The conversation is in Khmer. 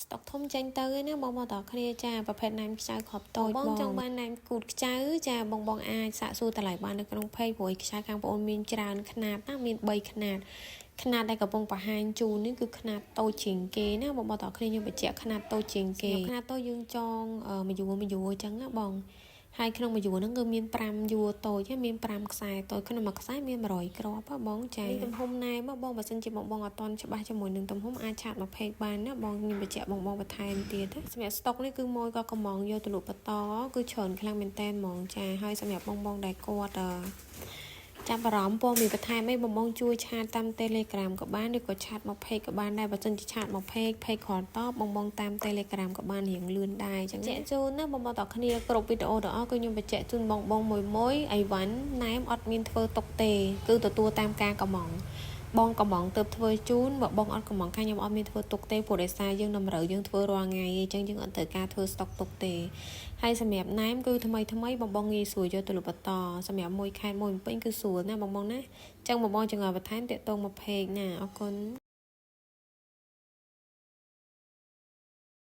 stock ធំចាញ់ទៅណាបងតគ្នាចាប្រភេទណាំខ្ចៅខប់តូចបងចង់បានណាំគូតខ្ចៅចាបងអាចសាកសួរតម្លៃបាននៅក្នុង page ព្រោះខ្ចៅខាងបងអូនមានច្រើនຂະຫນាតណាមាន3ຂະຫນាតຂະຫນាតដែលកំពុងបង្ហាញជូននេះគឺຂະຫນាតតូចជាងគេណាបងតគ្នាយើងបញ្ជាក់ຂະຫນាតតូចជាងគេຂະຫນាតតូចយើងចងមួយយួរអញ្ចឹងណាបងហើយក្នុងមួយយួរហ្នឹងគឺមាន5យួរតូចហើយមាន5ខ្សែតូចក្នុងមួយខ្សែមាន100គ្រាប់បងចាទំហំណែបងបើសិនជាបងអត់តន់ច្បាស់ជាមួយនឹងទំហំអាចឆាតមក page បានណាបងខ្ញុំបញ្ជាក់បងបន្ថែមទៀតសម្រាប់ stock នេះគឺមួយក៏កំងយកទៅលក់បន្តគឺច្រើនខ្លាំងមែនតើហ្មងចាហើយសម្រាប់បងដែលគាត់ចាប់អារម្មណ៍ពណ៌មានបន្ថែមអីបងជួយឆាតតាម Telegram ក៏បានឬក៏ឆាតមក page ក៏បានដែរបើសិនជាឆាតមក page គ្រាន់តបបងតាម Telegram ក៏បានរៀងលឿនដែរអញ្ចឹងជែកជូនណាបងតគ្នាគ្រប់វីដេអូទាំងអស់គឺខ្ញុំបញ្ជាក់ជូនបងមួយអីវ៉ាន់ណែមអត់មានធ្វើຕົកទេគឺទទួលតាមការកំងបងកំងទៅធ្វើជូនបើបងអត់កំងខាងខ្ញុំអត់មានធ្វើទុកទេព្រោះដោយសារយើងតម្រូវយើងធ្វើរាល់ថ្ងៃអញ្ចឹងយើងអត់ត្រូវការធ្វើ stock ទុកទេហើយសម្រាប់ណែមគឺថ្មីបងងាយស្រួលយកទៅលក់បន្តសម្រាប់មួយខែមួយពេញគឺស្រួលណាបងណាអញ្ចឹងបងចង់ឲ្យបន្ថែមតាក់ទងមក page ណាអរគុណ